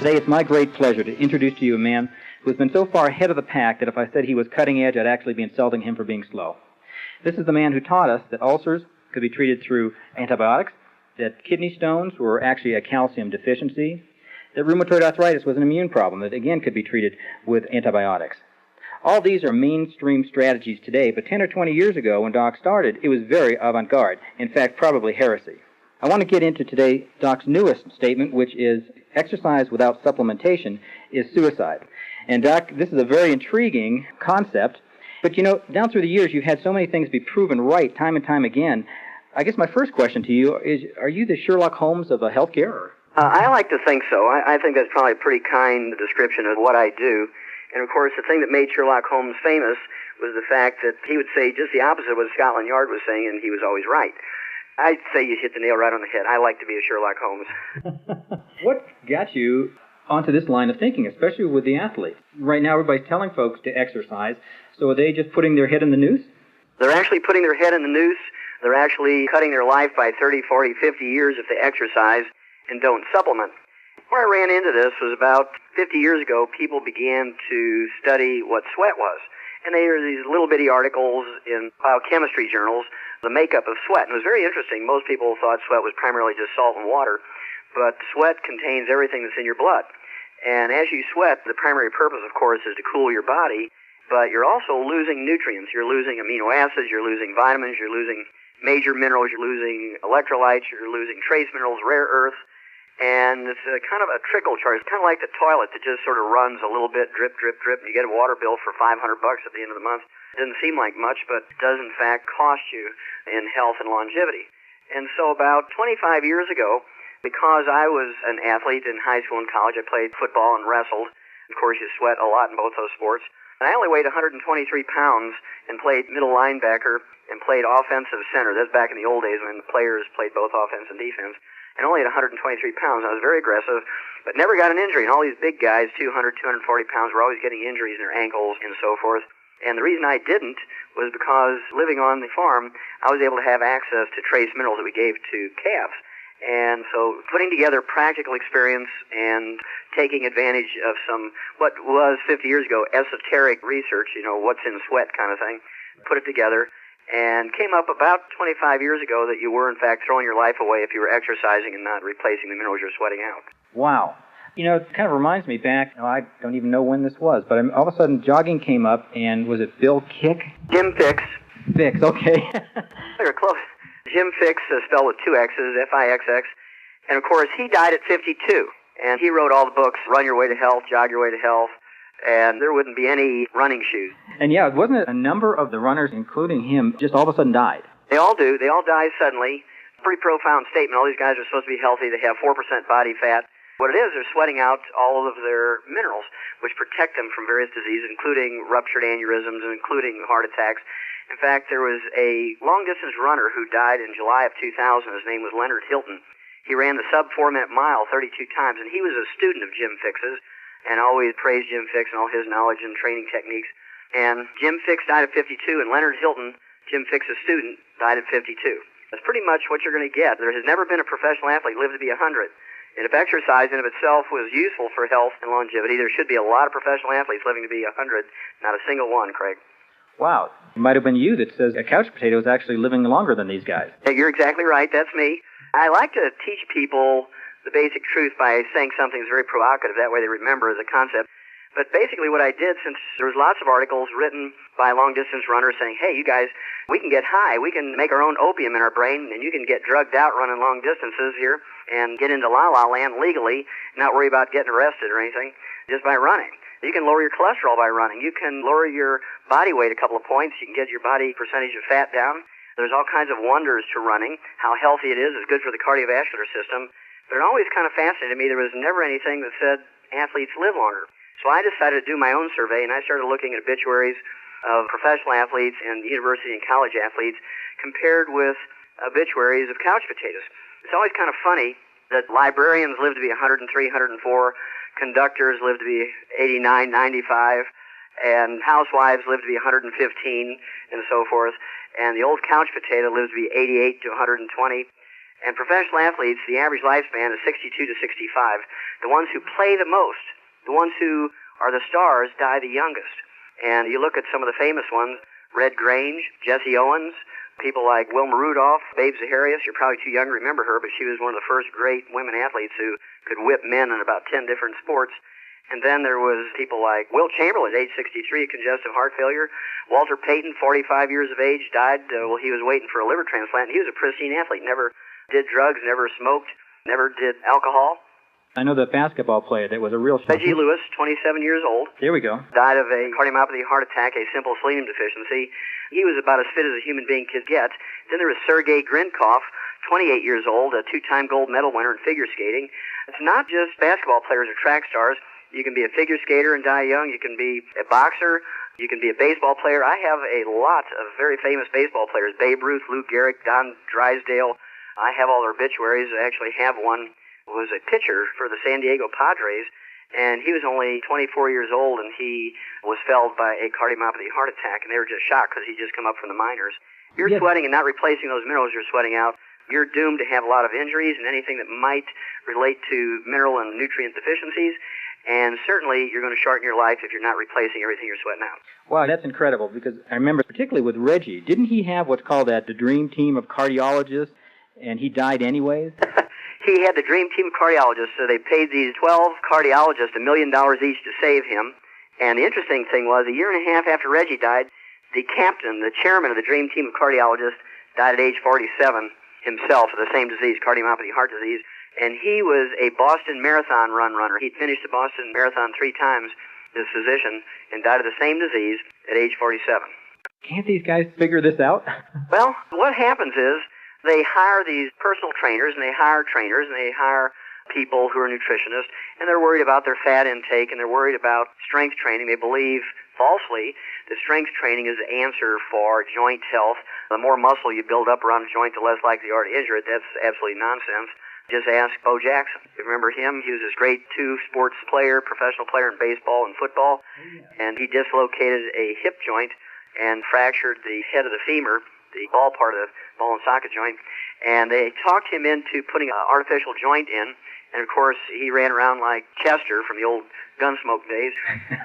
Today it's my great pleasure to introduce to you a man who has been so far ahead of the pack that if I said he was cutting edge, I'd actually be insulting him for being slow. This is the man who taught us that ulcers could be treated through antibiotics, that kidney stones were actually a calcium deficiency, that rheumatoid arthritis was an immune problem that again could be treated with antibiotics. All these are mainstream strategies today, but 10 or 20 years ago when Doc started, it was very avant-garde. In fact, probably heresy. I want to get into today Doc's newest statement, which is exercise without supplementation is suicide. And Doc, this is a very intriguing concept, but you know, down through the years you've had so many things be proven right time and time again. I guess my first question to you is, are you the Sherlock Holmes of healthcare? I like to think so. I think that's probably a pretty kind description of what I do. And of course, the thing that made Sherlock Holmes famous was the fact that he would say just the opposite of what Scotland Yard was saying, and he was always right. I'd say you hit the nail right on the head. I like to be a Sherlock Holmes. What got you onto this line of thinking, especially with the athletes? Right now, everybody's telling folks to exercise, so are they just putting their head in the noose? They're actually putting their head in the noose. They're actually cutting their life by 30, 40, 50 years if they exercise and don't supplement. Where I ran into this was about 50 years ago, people began to study what sweat was. And they were these little bitty articles in biochemistry journals, the makeup of sweat. And it was very interesting. Most people thought sweat was primarily just salt and water, but sweat contains everything that's in your blood. And as you sweat, the primary purpose, of course, is to cool your body, but you're also losing nutrients. You're losing amino acids, you're losing vitamins, you're losing major minerals, you're losing electrolytes, you're losing trace minerals, rare earths. And it's kind of a trickle charge. It's kind of like the toilet that just sort of runs a little bit, drip, drip, drip, and you get a water bill for $500 at the end of the month. It doesn't seem like much, but it does in fact cost you in health and longevity. And so about 25 years ago, because I was an athlete in high school and college, I played football and wrestled. Of course, you sweat a lot in both those sports. And I only weighed 123 pounds and played middle linebacker and played offensive center. That's back in the old days when the players played both offense and defense. And only at 123 pounds. I was very aggressive, but never got an injury. And all these big guys, 200, 240 pounds, were always getting injuries in their ankles and so forth. And the reason I didn't was because living on the farm, I was able to have access to trace minerals that we gave to calves. And so putting together practical experience and taking advantage of some, what was 50 years ago, esoteric research, you know, what's in sweat kind of thing, put it together. And came up about 25 years ago that you were, in fact, throwing your life away if you were exercising and not replacing the minerals you're sweating out. Wow. You know, it kind of reminds me back, I don't even know when this was, but all of a sudden jogging came up, and was it Bill Kick? Jim Fixx. Fixx, okay. You're close. Jim Fixx, spelled with two X's, F-I-X-X. And, of course, he died at 52. And he wrote all the books, Run Your Way to Health, Jog Your Way to Health. And there wouldn't be any running shoes. And yeah, wasn't it a number of the runners, including him, just all of a sudden died? They all do. They all die suddenly. Pretty profound statement. All these guys are supposed to be healthy. They have 4% body fat. What it is, they're sweating out all of their minerals, which protect them from various diseases, including ruptured aneurysms and including heart attacks. In fact, there was a long-distance runner who died in July of 2000. His name was Leonard Hilton. He ran the sub-4-minute mile 32 times, and he was a student of Jim Fixx's. And always praised Jim Fixx and all his knowledge and training techniques. And Jim Fixx died at 52, and Leonard Hilton, Jim Fixx's student, died at 52. That's pretty much what you're going to get. There has never been a professional athlete live to be 100. And if exercise in of itself was useful for health and longevity, there should be a lot of professional athletes living to be 100, not a single one, Craig. Wow. It might have been you that says a couch potato is actually living longer than these guys. You're exactly right. That's me. I like to teach people the basic truth by saying something that's very provocative. That way they remember the concept. But basically what I did, since there was lots of articles written by long-distance runners saying, hey, you guys, we can get high. We can make our own opium in our brain, and you can get drugged out running long distances here and get into la-la land legally, not worry about getting arrested or anything, just by running. You can lower your cholesterol by running. You can lower your body weight a couple of points. You can get your body percentage of fat down. There's all kinds of wonders to running, how healthy it is. It's good for the cardiovascular system. But it always kind of fascinated me. There was never anything that said athletes live longer. So I decided to do my own survey, and I started looking at obituaries of professional athletes and university and college athletes compared with obituaries of couch potatoes. It's always kind of funny that librarians live to be 103, 104, conductors live to be 89, 95, and housewives live to be 115, and so forth. And the old couch potato lives to be 88 to 120. And professional athletes, the average lifespan is 62 to 65. The ones who play the most, the ones who are the stars, die the youngest. And you look at some of the famous ones, Red Grange, Jesse Owens, people like Wilma Rudolph, Babe Zaharias. You're probably too young to remember her, but she was one of the first great women athletes who could whip men in about 10 different sports. And then there was people like Will Chamberlain, age 63, congestive heart failure. Walter Payton, 45 years of age, died while he was waiting for a liver transplant. He was a pristine athlete, never did drugs, never smoked, never did alcohol. I know the basketball player that was a real Reggie Lewis, 27 years old. There we go. Died of a cardiomyopathy heart attack, a simple selenium deficiency. He was about as fit as a human being could get. Then there was Sergei Grinkov, 28 years old, a two-time gold medal winner in figure skating. It's not just basketball players or track stars. You can be a figure skater and die young. You can be a boxer. You can be a baseball player. I have a lot of very famous baseball players. Babe Ruth, Lou Gehrig, Don Drysdale. I have all their obituaries. I actually have one who was a pitcher for the San Diego Padres, and he was only 24 years old, and he was felled by a cardiomyopathy heart attack, and they were just shocked because he'd just come up from the minors. You're sweating and not replacing those minerals you're sweating out. You're doomed to have a lot of injuries and anything that might relate to mineral and nutrient deficiencies. And certainly, you're going to shorten your life if you're not replacing everything you're sweating out. Wow, that's incredible, because I remember, particularly with Reggie, didn't he have what's called the dream team of cardiologists, and he died anyways? He had the dream team of cardiologists, so they paid these 12 cardiologists $1 million each to save him. And the interesting thing was, a year and a half after Reggie died, the captain, the chairman of the dream team of cardiologists, died at age 47 himself of the same disease, cardiomyopathy heart disease. And he was a Boston Marathon runner. He'd finished the Boston Marathon 3 times, his physician, and died of the same disease at age 47. Can't these guys figure this out? Well, what happens is they hire these personal trainers, and they hire trainers, and they hire people who are nutritionists, and they're worried about their fat intake, and they're worried about strength training. They believe, falsely, that strength training is the answer for joint health. The more muscle you build up around a joint, the less likely you are to injure it. That's absolutely nonsense. Just ask Bo Jackson. You remember him? He was this great two-sports player, professional player in baseball and football, and he dislocated a hip joint and fractured the head of the femur, the ball part of the ball and socket joint, and they talked him into putting an artificial joint in, and of course he ran around like Chester from the old Gunsmoke days.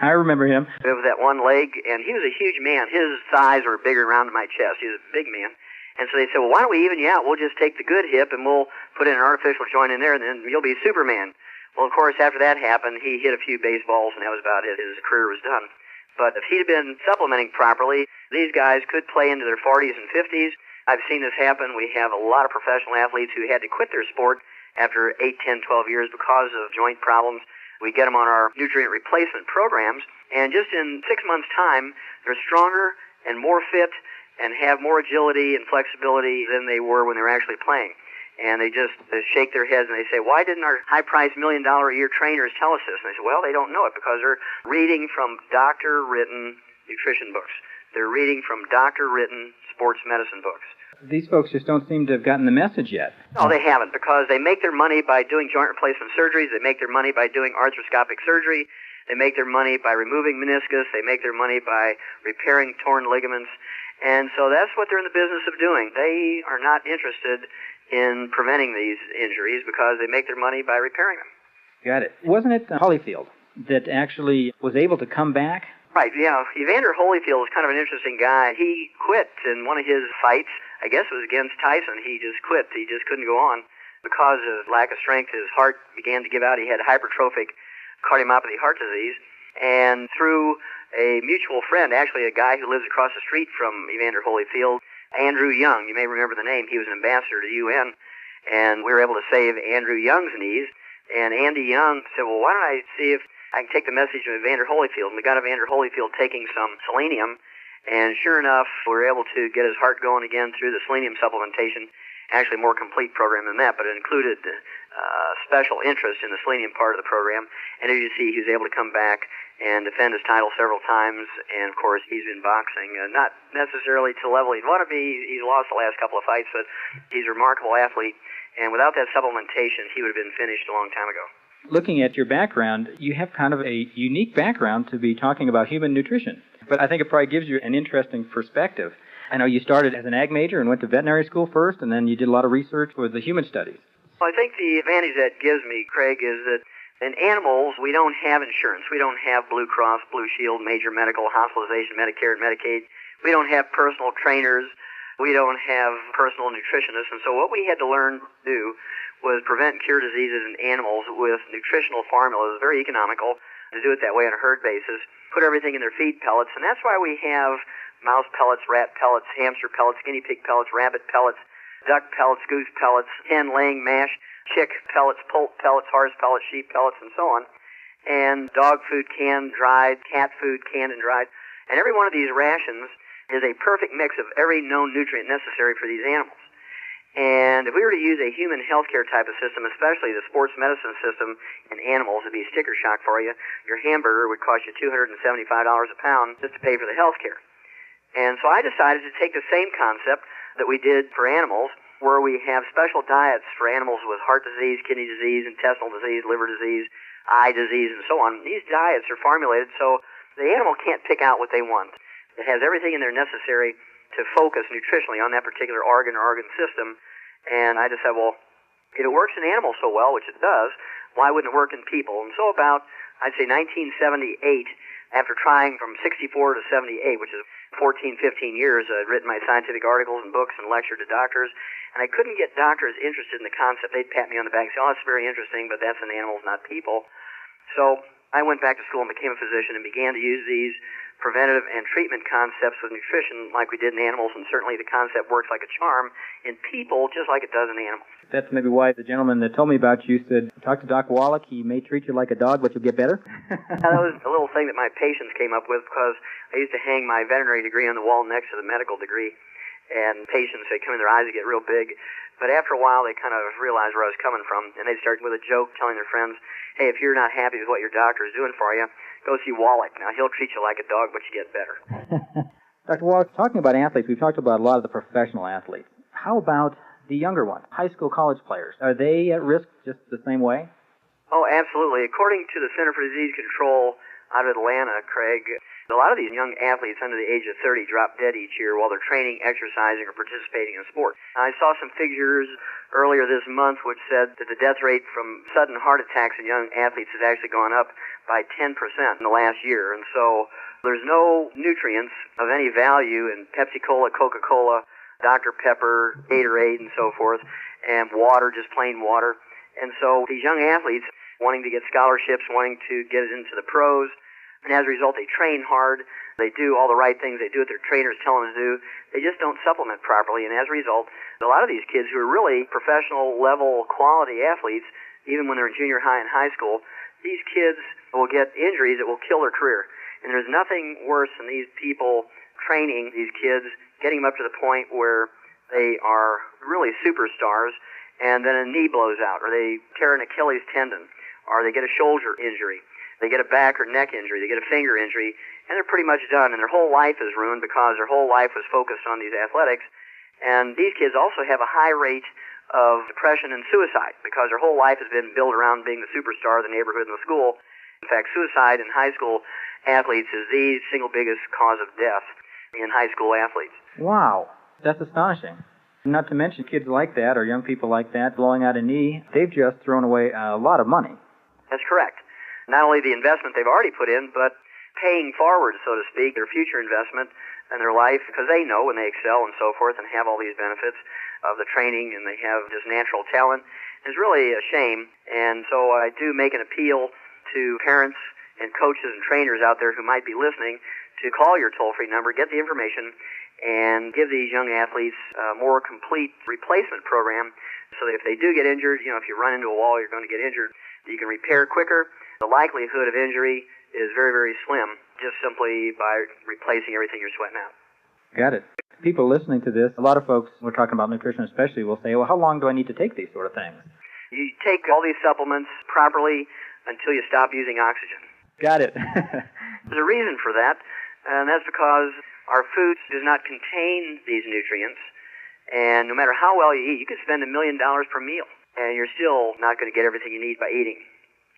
I remember him. With that one leg, and he was a huge man. His thighs were bigger around my chest. He was a big man. And so they said, well, why don't we even you out? We'll just take the good hip and we'll put in an artificial joint in there, and then you'll be Superman. Well, of course, after that happened, he hit a few baseballs, and that was about it. His career was done. But if he'd been supplementing properly, these guys could play into their 40s and 50s. I've seen this happen. We have a lot of professional athletes who had to quit their sport after 8, 10, 12 years because of joint problems. We get them on our nutrient replacement programs, and just in 6 months' time, they're stronger and more fit and have more agility and flexibility than they were when they were actually playing. And they just shake their heads and they say, why didn't our high-priced $1 million a year trainers tell us this? And they say, well, they don't know it because they're reading from doctor-written nutrition books. They're reading from doctor-written sports medicine books. These folks just don't seem to have gotten the message yet. No, they haven't, because they make their money by doing joint replacement surgeries. They make their money by doing arthroscopic surgery. They make their money by removing meniscus. They make their money by repairing torn ligaments. And so that's what they're in the business of doing. They are not interested in preventing these injuries because they make their money by repairing them. Got it. Wasn't it Holyfield that actually was able to come back? Right, yeah. Evander Holyfield was kind of an interesting guy. He quit in one of his fights. I guess it was against Tyson. He just quit. He just couldn't go on. Because of lack of strength, his heart began to give out. He had hypertrophic cardiomyopathy heart disease. And through a mutual friend, actually a guy who lives across the street from Evander Holyfield, Andrew Young, you may remember the name. He was an ambassador to the UN, and we were able to save Andrew Young's knees. And Andy Young said, well, why don't I see if I can take the message of Evander Holyfield? And we got Evander Holyfield taking some selenium, and sure enough, we were able to get his heart going again through the selenium supplementation. Actually, a more complete program than that, but it included special interest in the selenium part of the program. And as you see, he was able to come back and defend his title several times. And, of course, he's been boxing, not necessarily to the level he'd want to be. He's lost the last couple of fights, but he's a remarkable athlete. And without that supplementation, he would have been finished a long time ago. Looking at your background, you have kind of a unique background to be talking about human nutrition. But I think it probably gives you an interesting perspective. I know you started as an ag major and went to veterinary school first, and then you did a lot of research with the human studies. Well, I think the advantage that gives me, Craig, is that in animals, we don't have insurance. We don't have Blue Cross, Blue Shield, major medical, hospitalization, Medicare, and Medicaid. We don't have personal trainers. We don't have personal nutritionists. And so what we had to learn to do was prevent and cure diseases in animals with nutritional formulas, very economical, to do it that way on a herd basis, put everything in their feed pellets, and that's why we have mouse pellets, rat pellets, hamster pellets, guinea pig pellets, rabbit pellets, duck pellets, goose pellets, hen laying mash, chick pellets, poult pellets, horse pellets, sheep pellets, and so on. And dog food canned, dried, cat food canned and dried. And every one of these rations is a perfect mix of every known nutrient necessary for these animals. And if we were to use a human healthcare type of system, especially the sports medicine system in animals, it'd be a sticker shock for you. Your hamburger would cost you $275 a pound just to pay for the healthcare. And so I decided to take the same concept that we did for animals, where we have special diets for animals with heart disease, kidney disease, intestinal disease, liver disease, eye disease, and so on. These diets are formulated so the animal can't pick out what they want. It has everything in there necessary to focus nutritionally on that particular organ or organ system. And I just said, well, if it works in animals so well, which it does, why wouldn't it work in people? And so about, I'd say 1978, after trying from 64 to 78, which is 14, 15 years, I'd written my scientific articles and books and lectured to doctors, and I couldn't get doctors interested in the concept. They'd pat me on the back and say, oh, that's very interesting, but that's in animals, not people. So I went back to school and became a physician and began to use these preventative and treatment concepts with nutrition like we did in animals, and certainly the concept works like a charm in people just like it does in animals. That's maybe why the gentleman that told me about you said, talk to Doc Wallach, he may treat you like a dog, but you'll get better. That was a little thing that my patients came up with, because I used to hang my veterinary degree on the wall next to the medical degree, and patients, they'd come in, their eyes would get real big. But after a while, they kind of realized where I was coming from, and they'd start with a joke telling their friends, hey, if you're not happy with what your doctor is doing for you, go see Wallach. Now, he'll treat you like a dog, but you get better. Dr. Wallach, talking about athletes, we've talked about a lot of the professional athletes. How about the younger ones, high school, college players? Are they at risk just the same way? Oh, absolutely. According to the Center for Disease Control out of Atlanta, Craig, a lot of these young athletes under the age of 30 drop dead each year while they're training, exercising, or participating in sport. I saw some figures earlier this month which said that the death rate from sudden heart attacks in young athletes has actually gone up by 10% in the last year. And so there's no nutrients of any value in Pepsi-Cola, Coca-Cola, Dr. Pepper, Gatorade, and so forth, and water, just plain water. And so these young athletes wanting to get scholarships, wanting to get into the pros, and as a result, they train hard, they do all the right things, they do what their trainers tell them to do, they just don't supplement properly, and as a result, a lot of these kids who are really professional level quality athletes, even when they're in junior high and high school, these kids will get injuries that will kill their career. And there's nothing worse than these people training these kids, getting them up to the point where they are really superstars, and then a knee blows out, or they tear an Achilles tendon, or they get a shoulder injury. They get a back or neck injury, they get a finger injury, and they're pretty much done, and their whole life is ruined because their whole life was focused on these athletics. And these kids also have a high rate of depression and suicide because their whole life has been built around being the superstar of the neighborhood and the school. In fact, suicide in high school athletes is the single biggest cause of death in high school athletes. Wow, that's astonishing. Not to mention kids like that or young people like that blowing out a knee, they've just thrown away a lot of money. That's correct. Not only the investment they've already put in, but paying forward, so to speak, their future investment in their life, because they know when they excel and so forth and have all these benefits of the training and they have this natural talent. It's really a shame. And so I do make an appeal to parents and coaches and trainers out there who might be listening to call your toll-free number, get the information, and give these young athletes a more complete replacement program so that if they do get injured, if you run into a wall, you're going to get injured, you can repair quicker. The likelihood of injury is very, very slim, just simply by replacing everything you're sweating out. Got it. People listening to this, a lot of folks, we're talking about nutrition especially, will say, well, how long do I need to take these sort of things? You take all these supplements properly until you stop using oxygen. Got it. There's a reason for that, and that's because our food does not contain these nutrients, and no matter how well you eat, you can spend $1 million per meal, and you're still not going to get everything you need by eating.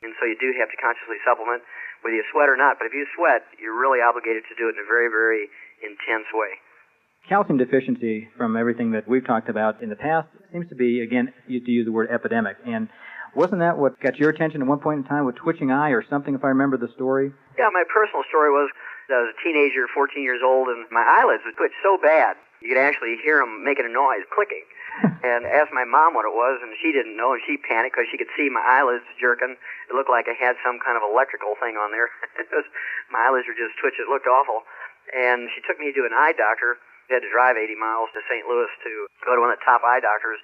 And so you do have to consciously supplement, whether you sweat or not. But if you sweat, you're really obligated to do it in a very, very intense way. Calcium deficiency, from everything that we've talked about in the past, seems to be, again, to use the word epidemic. And wasn't that what got your attention at one point in time with twitching eye or something, if I remember the story? Yeah, my personal story was I was a teenager, 14 years old, and my eyelids would twitch so bad you could actually hear them making a noise, clicking. And asked my mom what it was, and she didn't know, and she panicked because she could see my eyelids jerking. It looked like I had some kind of electrical thing on there. My eyelids were just twitching. It looked awful. And she took me to an eye doctor. I had to drive 80 miles to St. Louis to go to one of the top eye doctors.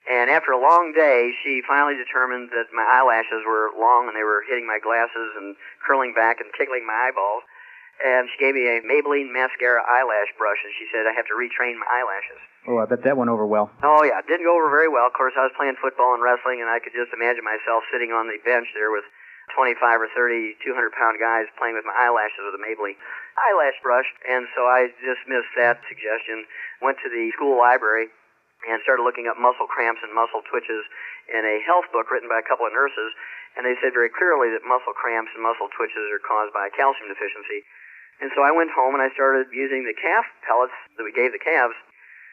And after a long day, she finally determined that my eyelashes were long and they were hitting my glasses and curling back and tickling my eyeballs. And she gave me a Maybelline mascara eyelash brush, and she said I have to retrain my eyelashes. Oh, I bet that went over well. Oh, yeah. It didn't go over very well. Of course, I was playing football and wrestling, and I could just imagine myself sitting on the bench there with 25 or 30 200-pound guys playing with my eyelashes with a Maybelline eyelash brush. And so I dismissed that suggestion, went to the school library, and started looking up muscle cramps and muscle twitches in a health book written by a couple of nurses. And they said very clearly that muscle cramps and muscle twitches are caused by calcium deficiency. And so I went home and I started using the calf pellets that we gave the calves.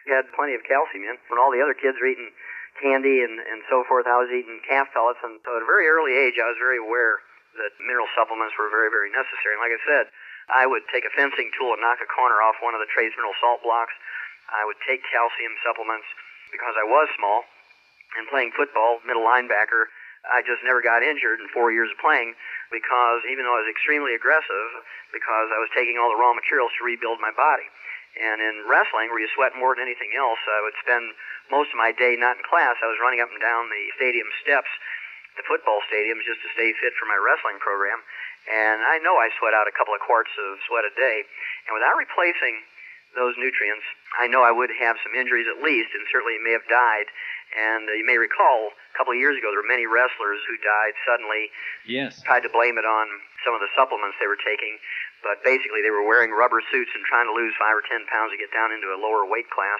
We had plenty of calcium in. When all the other kids were eating candy and so forth, I was eating calf pellets. And so at a very early age, I was very aware that mineral supplements were very, very necessary. And like I said, I would take a fencing tool and knock a corner off one of the trace mineral salt blocks. I would take calcium supplements because I was small. And playing football, middle linebacker, I just never got injured in 4 years of playing because even though I was extremely aggressive, because I was taking all the raw materials to rebuild my body. And in wrestling, where you sweat more than anything else, I would spend most of my day not in class. I was running up and down the stadium steps, the football stadiums, just to stay fit for my wrestling program. And I know I sweat out a couple of quarts of sweat a day. And without replacing those nutrients, I know I would have some injuries at least, and certainly may have died. And you may recall a couple of years ago there were many wrestlers who died suddenly. Yes. Tried to blame it on some of the supplements they were taking, but basically they were wearing rubber suits and trying to lose 5 or 10 pounds to get down into a lower weight class,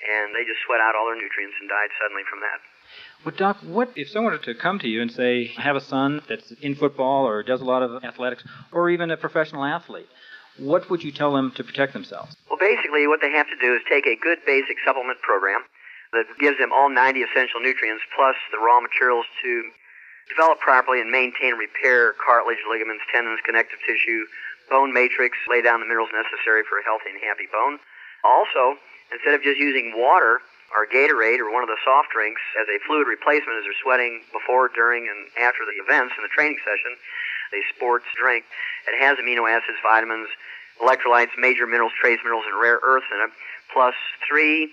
and they just sweat out all their nutrients and died suddenly from that. Well, Doc, what if someone were to come to you and say, I have a son that's in football or does a lot of athletics, or even a professional athlete? What would you tell them to protect themselves? Well, basically what they have to do is take a good basic supplement program that gives them all 90 essential nutrients plus the raw materials to develop properly and maintain and repair cartilage, ligaments, tendons, connective tissue, bone matrix, lay down the minerals necessary for a healthy and happy bone. Also, instead of just using water or Gatorade or one of the soft drinks as a fluid replacement as they're sweating before, during, and after the events in the training session, a sports drink, it has amino acids, vitamins, electrolytes, major minerals, trace minerals, and rare earths in it, plus 3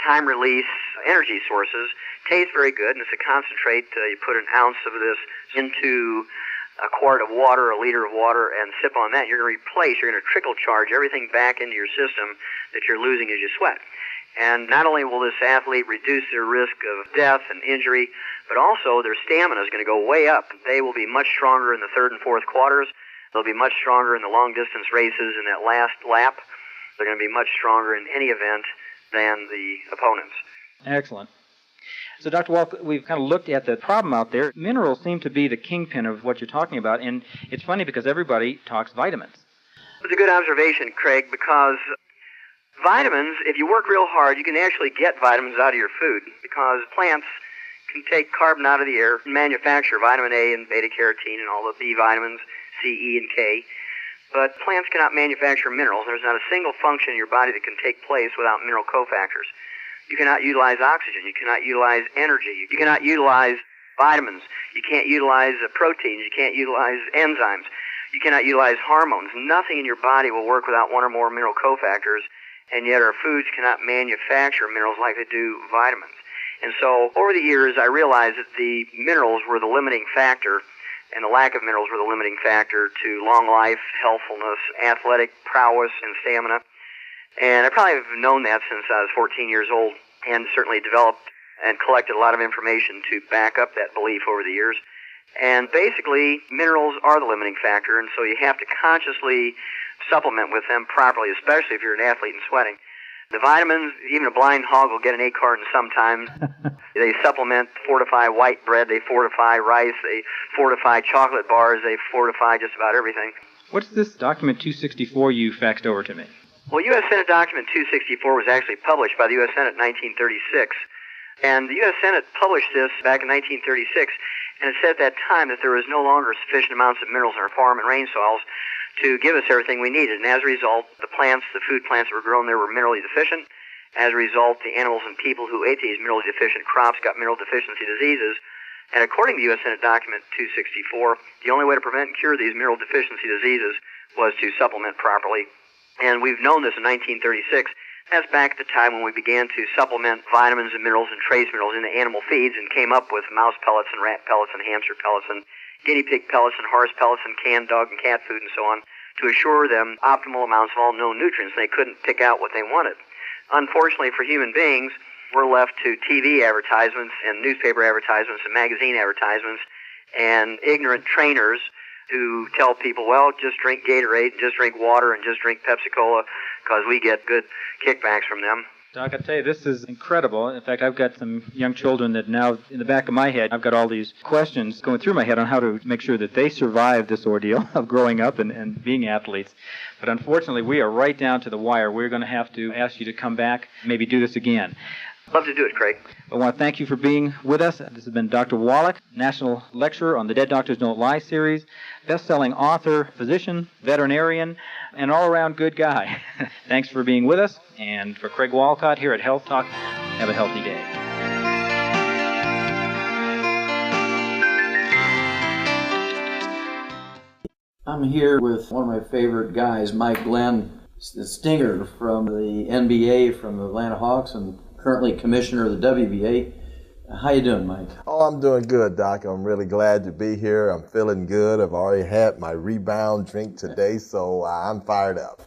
time-release energy sources. Tastes very good, and it's a concentrate. You put an ounce of this into a quart of water, a liter of water, and sip on that. You're going to replace, you're going to trickle charge everything back into your system that you're losing as you sweat. And not only will this athlete reduce their risk of death and injury, but also their stamina is going to go way up. They will be much stronger in the third and fourth quarters. They'll be much stronger in the long-distance races in that last lap. They're going to be much stronger in any event than the opponents. Excellent. So, Dr. Wallach, we've kind of looked at the problem out there. Minerals seem to be the kingpin of what you're talking about, and it's funny because everybody talks vitamins. It's a good observation, Craig, because vitamins, if you work real hard, you can actually get vitamins out of your food because plants can take carbon out of the air and manufacture vitamin A and beta-carotene and all the B vitamins, C, E, and K. But plants cannot manufacture minerals. There's not a single function in your body that can take place without mineral cofactors. You cannot utilize oxygen. You cannot utilize energy. You cannot utilize vitamins. You can't utilize proteins. You can't utilize enzymes. You cannot utilize hormones. Nothing in your body will work without one or more mineral cofactors, and yet our foods cannot manufacture minerals like they do vitamins. And so over the years, I realized that the minerals were the limiting factor, and the lack of minerals were the limiting factor to long life, healthfulness, athletic prowess, and stamina. And I probably have known that since I was 14 years old, and certainly developed and collected a lot of information to back up that belief over the years. And basically, minerals are the limiting factor, and so you have to consciously supplement with them properly, especially if you're an athlete and sweating. The vitamins, even a blind hog will get an acorn sometimes. They supplement, fortify white bread, they fortify rice, they fortify chocolate bars, they fortify just about everything. What's this document 264 you faxed over to me? Well, U.S. Senate Document 264 was actually published by the U.S. Senate in 1936. And the U.S. Senate published this back in 1936, and it said at that time that there was no longer sufficient amounts of minerals in our farm and rain soils to give us everything we needed. And as a result, the food plants that were grown there were minerally deficient. As a result, the animals and people who ate these minerally deficient crops got mineral deficiency diseases. And according to U.S. Senate Document 264, the only way to prevent and cure these mineral deficiency diseases was to supplement properly. And we've known this in 1936. That's back at the time when we began to supplement vitamins and minerals and trace minerals into animal feeds and came up with mouse pellets and rat pellets and hamster pellets and guinea pig pellets and horse pellets and canned dog and cat food and so on to assure them optimal amounts of all known nutrients. They couldn't pick out what they wanted. Unfortunately for human beings, we're left to TV advertisements and newspaper advertisements and magazine advertisements and ignorant trainers who tell people, well, just drink Gatorade, just drink water, and just drink Pepsi-Cola because we get good kickbacks from them. Doc, I tell you, this is incredible. In fact, I've got some young children that now, in the back of my head, I've got all these questions going through my head on how to make sure that they survive this ordeal of growing up and being athletes. But unfortunately, we are right down to the wire. We're going to have to ask you to come back, maybe do this again. Love to do it, Craig. I want to thank you for being with us. This has been Dr. Wallach, National Lecturer on the Dead Doctors Don't Lie series, best-selling author, physician, veterinarian, and all-around good guy. Thanks for being with us. And for Craig Walcott here at Health Talk, have a healthy day. I'm here with one of my favorite guys, Mike Glenn, the Stinger from the NBA, from the Atlanta Hawks, and currently commissioner of the WBA. How you doing, Mike? Oh, I'm doing good, Doc. I'm really glad to be here. I'm feeling good. I've already had my Rebound drink today, so I'm fired up.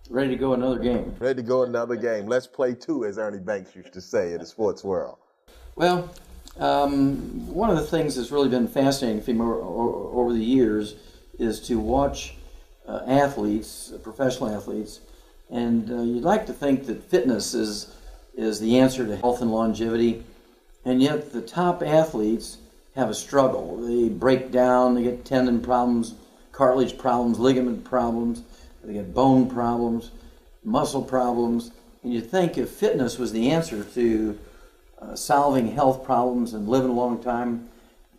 Ready to go another game? Ready to go another game. Let's play two, as Ernie Banks used to say in the sports world. Well, one of the things that's really been fascinating for me over the years is to watch athletes, professional athletes, and you'd like to think that fitness is the answer to health and longevity, and yet the top athletes have a struggle. They break down, they get tendon problems, cartilage problems, ligament problems, they get bone problems, muscle problems, and you'd think if fitness was the answer to solving health problems and living a long time,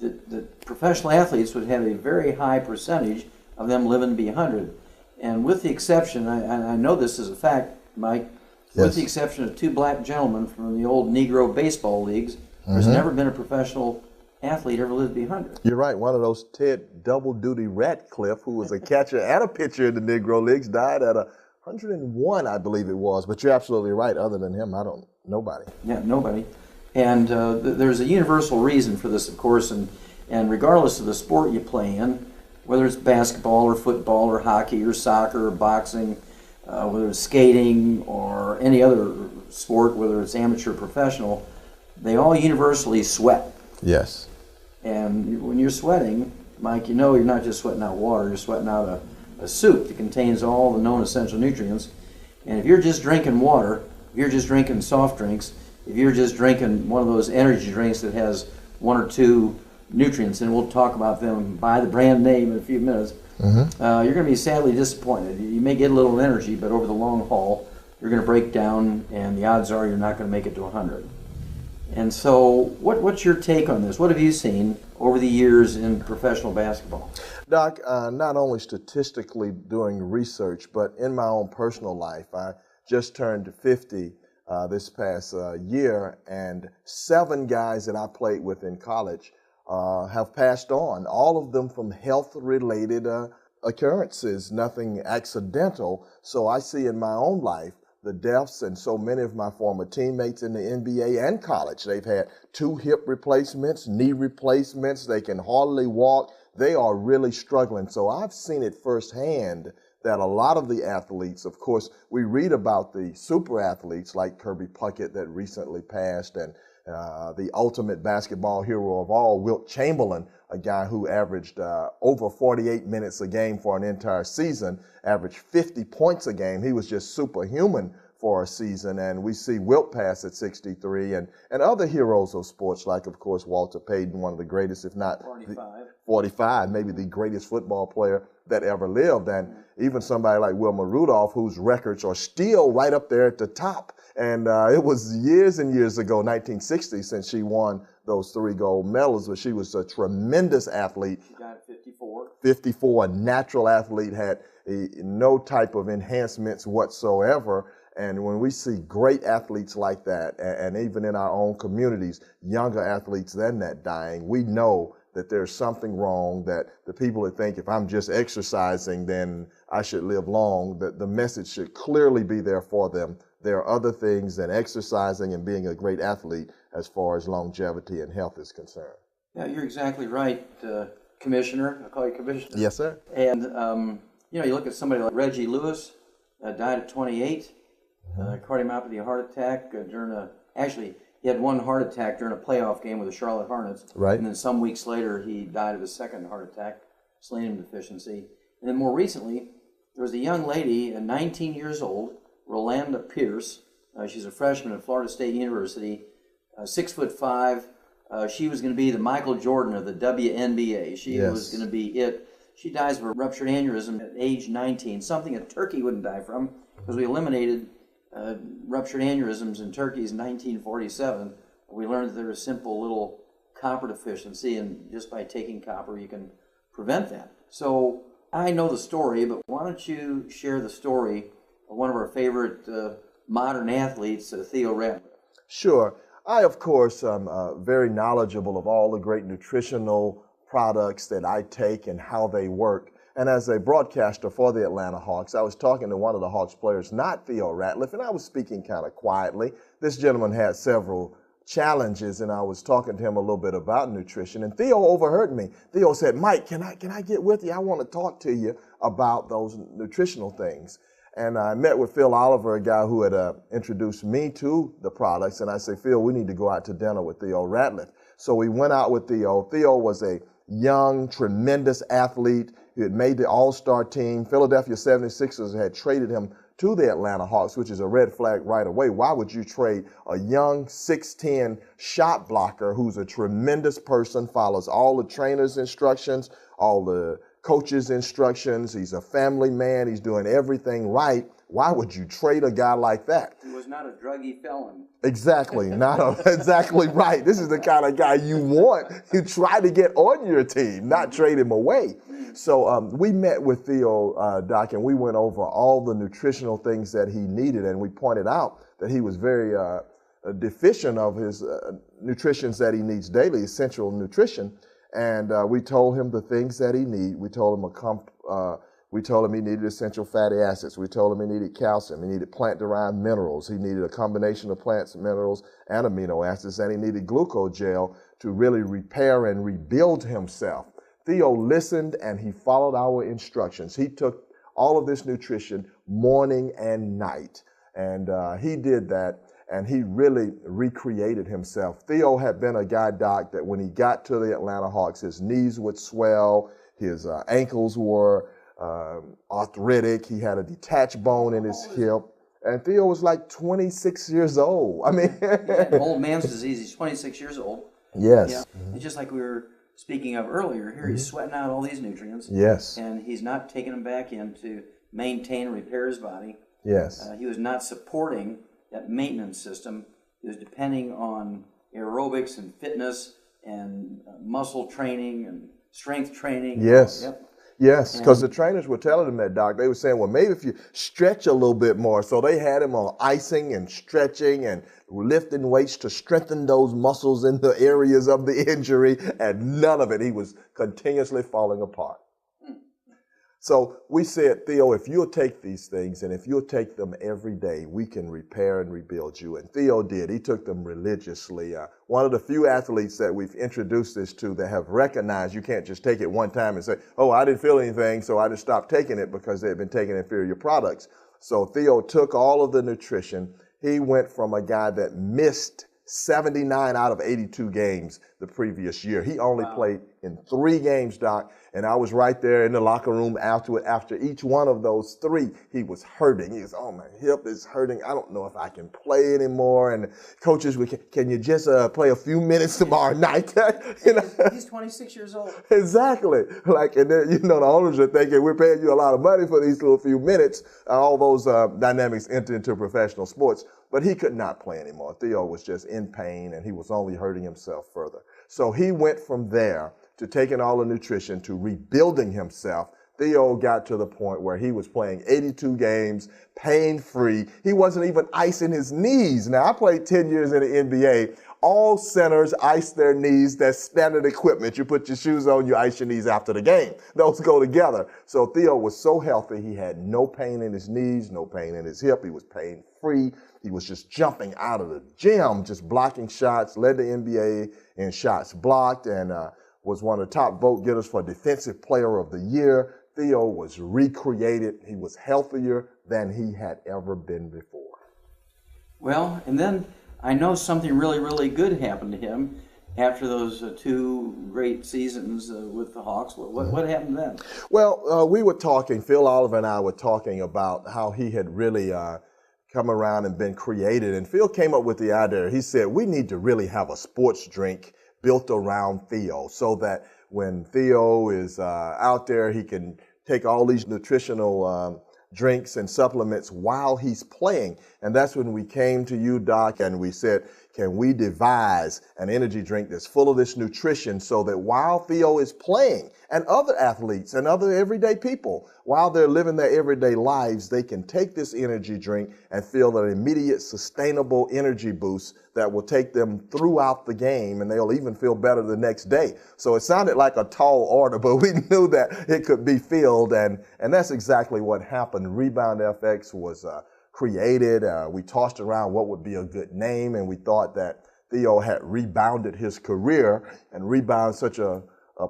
that professional athletes would have a very high percentage of them living to be 100. And with the exception, I know this is a fact, Mike, yes, with the exception of two black gentlemen from the old Negro baseball leagues, there's never been a professional athlete ever lived to be 100. You're right. One of those Ted double-duty Ratcliffe, who was a catcher and a pitcher in the Negro Leagues, died at 101, I believe it was. But you're absolutely right. Other than him, nobody. Yeah, nobody. And there's a universal reason for this, of course, and regardless of the sport you play in, whether it's basketball or football or hockey or soccer or boxing, whether it's skating or any other sport, whether it's amateur or professional, they all universally sweat. Yes. And when you're sweating, Mike, you know you're not just sweating out water, you're sweating out a soup that contains all the known essential nutrients. And if you're just drinking water, if you're just drinking soft drinks, if you're just drinking one of those energy drinks that has one or two nutrients, and we'll talk about them by the brand name in a few minutes, you're going to be sadly disappointed. You may get a little energy, but over the long haul, you're going to break down, and the odds are you're not going to make it to 100. And so what's your take on this? What have you seen over the years in professional basketball? Doc, not only statistically doing research, but in my own personal life, I just turned 50 this past year, and 7 guys that I played with in college have passed on, all of them from health-related occurrences, nothing accidental. So I see in my own life the deaths, and so many of my former teammates in the NBA and college, they've had 2 hip replacements, knee replacements, they can hardly walk. They are really struggling. So I've seen it firsthand that a lot of the athletes, of course, we read about the super athletes like Kirby Puckett that recently passed, and the ultimate basketball hero of all, Wilt Chamberlain, a guy who averaged over 48 minutes a game for an entire season, averaged 50 points a game. He was just superhuman for a season. And we see Wilt Pass at 63 and other heroes of sports like, of course, Walter Payton, one of the greatest, if not 45, maybe the greatest football player that ever lived. And even somebody like Wilma Rudolph, whose records are still right up there at the top. And it was years and years ago, 1960, since she won those 3 gold medals, but she was a tremendous athlete. She died at 54. 54, a natural athlete, had no type of enhancements whatsoever. And when we see great athletes like that, and even in our own communities, younger athletes than that dying, we know that there's something wrong, that the people that think if I'm just exercising, then I should live long, that the message should clearly be there for them. There are other things than exercising and being a great athlete as far as longevity and health is concerned. Yeah, you're exactly right, Commissioner. I'll call you Commissioner. Yes, sir. And, you look at somebody like Reggie Lewis, died at 28, cardiomyopathy heart attack he had one heart attack during a playoff game with the Charlotte Hornets. Right. And then some weeks later, he died of a second heart attack, selenium deficiency. And then more recently, there was a young lady, 19 years old, Rolanda Pierce. She's a freshman at Florida State University, 6'5". She was going to be the Michael Jordan of the WNBA. She was going to be it. She dies of a ruptured aneurysm at age 19, something a turkey wouldn't die from, because we eliminated ruptured aneurysms in turkeys in 1947. We learned that there was a simple little copper deficiency, and just by taking copper, you can prevent that. So I know the story, but why don't you share the story of one of our favorite modern athletes, Theo Ratliff? Sure. I, of course, am very knowledgeable of all the great nutritional products that I take and how they work. And as a broadcaster for the Atlanta Hawks, I was talking to one of the Hawks players, not Theo Ratliff, and I was speaking kind of quietly. This gentleman had several challenges, and I was talking to him a little bit about nutrition, and Theo overheard me. Theo said, "Mike, can I get with you? I want to talk to you about those nutritional things." And I met with Phil Oliver, a guy who had introduced me to the products, and I said, "Phil, we need to go out to dinner with Theo Ratliff." So we went out with Theo. Theo was a young, tremendous athlete. He had made the All-Star team. Philadelphia 76ers had traded him to the Atlanta Hawks, which is a red flag right away. Why would you trade a young 6'10" shot blocker who's a tremendous person, follows all the trainer's instructions, all the coach's instructions, he's a family man, he's doing everything right? Why would you trade a guy like that? He was not a druggy felon. Exactly, exactly right. This is the kind of guy you want. You try to get on your team, not trade him away. So we met with Theo, Doc, and we went over all the nutritional things that he needed, and we pointed out that he was very deficient of his nutrition that he needs daily, essential nutrition. And we told him the things that he needed. We told him he needed essential fatty acids. We told him he needed calcium. He needed plant-derived minerals. He needed a combination of plants, minerals, and amino acids. And he needed glucogel to really repair and rebuild himself. Theo listened and he followed our instructions. He took all of this nutrition morning and night. And he did that. And he really recreated himself. Theo had been a guy, Doc, that when he got to the Atlanta Hawks, his knees would swell, his ankles were arthritic, he had a detached bone in his hip, and Theo was like 26 years old. I mean, old man's disease. He's 26 years old. Yes. Yeah. And just like we were speaking of earlier, here he's sweating out all these nutrients. Yes. And he's not taking them back in to maintain and repair his body. Yes. He was not supporting that maintenance system. He was depending on aerobics and fitness and muscle training and strength training. Yes. Yep. Yes, because the trainers were telling him that, Doc. They were saying, well, maybe if you stretch a little bit more. So they had him on icing and stretching and lifting weights to strengthen those muscles in the areas of the injury, and none of it. He was continuously falling apart. So we said, Theo, if you'll take these things and if you'll take them every day, we can repair and rebuild you. And Theo did. He took them religiously. One of the few athletes that we've introduced this to that have recognized you can't just take it one time and say, oh, I didn't feel anything, so I just stopped taking it because they had been taking inferior products. So Theo took all of the nutrition. He went from a guy that missed 79 out of 82 games the previous year. He only played in 3 games, Doc, and I was right there in the locker room afterward. After each one of those 3, he was hurting. He was, oh, my hip is hurting. I don't know if I can play anymore. And coaches, can you just play a few minutes tomorrow night? You know? He's 26 years old. Exactly. Like, and then, the owners are thinking, we're paying you a lot of money for these little few minutes. All those dynamics enter into professional sports. But he could not play anymore. Theo was just in pain, and he was only hurting himself further. So he went from there to taking all the nutrition to rebuilding himself. Theo got to the point where he was playing 82 games, pain-free. He wasn't even icing his knees. Now, I played 10 years in the NBA. All centers ice their knees. That's standard equipment. You put your shoes on, you ice your knees after the game. Those go together. So Theo was so healthy, he had no pain in his knees, no pain in his hip. He was pain-free. He was just jumping out of the gym, just blocking shots, led the NBA in shots blocked, and was one of the top vote getters for Defensive Player of the Year. Theo was recreated. He was healthier than he had ever been before. Well, and then I know something really, really good happened to him after those 2 great seasons with the Hawks. What happened then? Well, we were talking, Phil Oliver and I were talking about how he had really come around and been created. And Phil came up with the idea. He said, we need to really have a sports drink built around Theo so that when Theo is out there, he can take all these nutritional drinks and supplements while he's playing. And that's when we came to you, Doc, and we said, can we devise an energy drink that's full of this nutrition so that while Theo is playing, and other athletes and other everyday people, while they're living their everyday lives, they can take this energy drink and feel an immediate sustainable energy boost that will take them throughout the game, and they'll even feel better the next day. So it sounded like a tall order, but we knew that it could be filled, and that's exactly what happened. Rebound FX was created. We tossed around what would be a good name, and we thought that Theo had rebounded his career, and rebound such a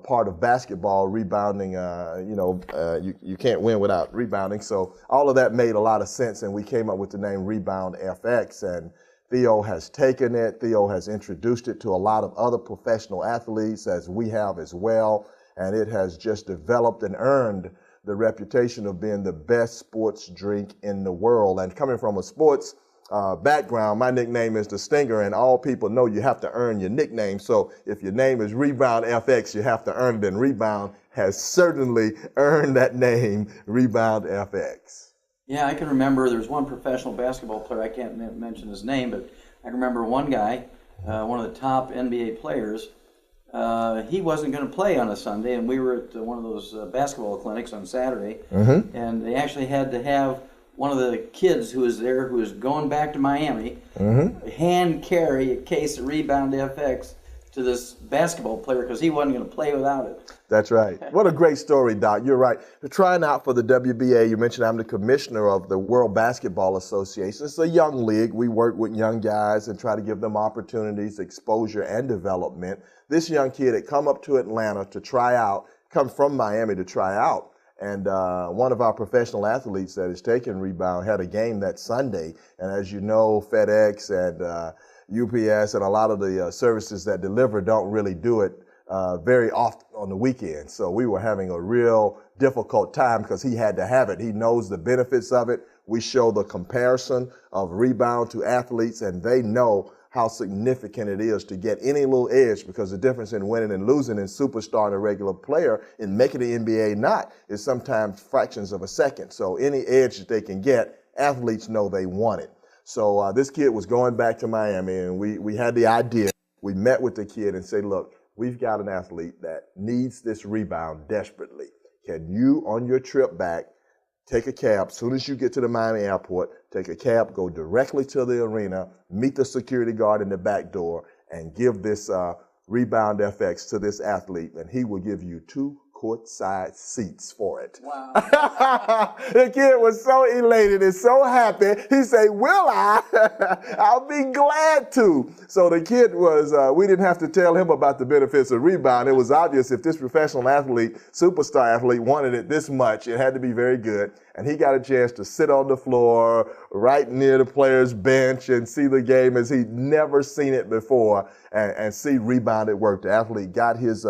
part of basketball, rebounding, you can't win without rebounding. So all of that made a lot of sense, and we came up with the name Rebound FX, and Theo has taken it. Theo has introduced it to a lot of other professional athletes, as we have as well, and it has just developed and earned the reputation of being the best sports drink in the world. And coming from a sports background, my nickname is the Stinger, and all people know you have to earn your nickname. So if your name is Rebound FX, you have to earn it, and Rebound has certainly earned that name, Rebound FX. Yeah, I can remember there was one professional basketball player, I can't mention his name, but I can remember one guy, one of the top NBA players, he wasn't going to play on a Sunday, and we were at one of those basketball clinics on Saturday, and they actually had to have one of the kids who was there, who was going back to Miami, hand carry a case of Rebound FX to this basketball player because he wasn't going to play without it. That's right. What a great story, Doc. You're right. You're trying out for the WBA. You mentioned I'm the commissioner of the World Basketball Association. It's a young league. We work with young guys and try to give them opportunities, exposure, and development. This young kid had come up to Atlanta to try out, come from Miami to try out. And one of our professional athletes that is taking Rebound had a game that Sunday. And as you know, FedEx and UPS and a lot of the services that deliver don't really do it very often on the weekend. So we were having a real difficult time because he had to have it. He knows the benefits of it. We show the comparison of Rebound to athletes, and they know how significant it is to get any little edge, because the difference in winning and losing in superstar and a regular player in making the NBA not is sometimes fractions of a second. So any edge that they can get, athletes know they want it. So this kid was going back to Miami, and we had the idea. We met with the kid and said, look, we've got an athlete that needs this Rebound desperately. Can you, on your trip back, take a cab, as soon as you get to the Miami airport, take a cab, go directly to the arena, meet the security guard in the back door, and give this Rebound FX to this athlete, and he will give you 2 courtside seats for it. Wow. The kid was so elated and so happy. He said, will I? I'll be glad to. So the kid was, we didn't have to tell him about the benefits of Rebound. It was obvious if this professional athlete, superstar athlete, wanted it this much, it had to be very good. and he got a chance to sit on the floor right near the player's bench and see the game as he'd never seen it before, and see Rebound at work. The athlete got his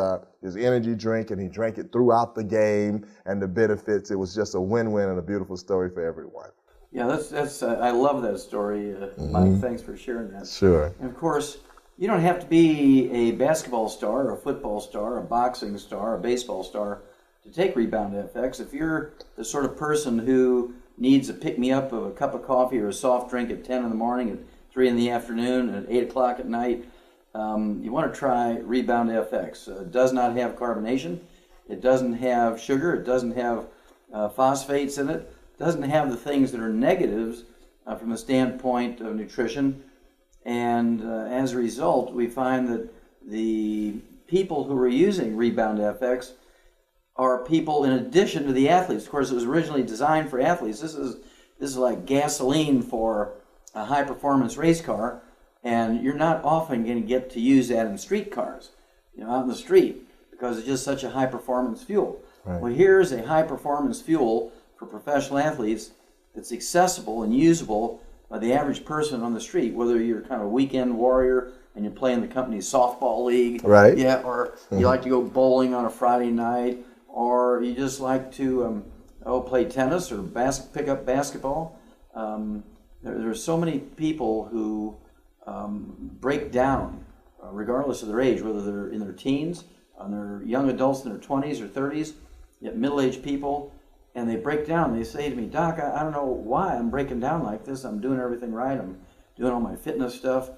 energy drink, and he drank it throughout the game, and the benefits. It was just a win-win and a beautiful story for everyone. Yeah, that's I love that story, Mike. Thanks for sharing that. Sure. And of course, you don't have to be a basketball star, a football star, a boxing star, a baseball star to take Rebound FX. If you're the sort of person who needs a pick-me-up of a cup of coffee or a soft drink at 10 in the morning, at 3 in the afternoon, at 8 o'clock at night, you want to try Rebound FX. It does not have carbonation. It doesn't have sugar. It doesn't have phosphates in it. It doesn't have the things that are negatives from the standpoint of nutrition. And as a result, we find that the people who are using Rebound FX are people in addition to the athletes. Of course, it was originally designed for athletes. This is like gasoline for a high-performance race car, and you're not often going to get to use that in street cars, out in the street, because it's just such a high-performance fuel. Right. Well, here's a high-performance fuel for professional athletes that's accessible and usable by the average person on the street, whether you're kind of a weekend warrior and you play in the company's softball league, right? Yeah, or you like to go bowling on a Friday night, or you just like to play tennis or pick up basketball. There's so many people who break down, regardless of their age, whether they're in their teens, they're young adults in their 20s or 30s, yet middle-aged people. And they break down. They say to me, Doc, I don't know why I'm breaking down like this. I'm doing everything right. I'm doing all my fitness stuff,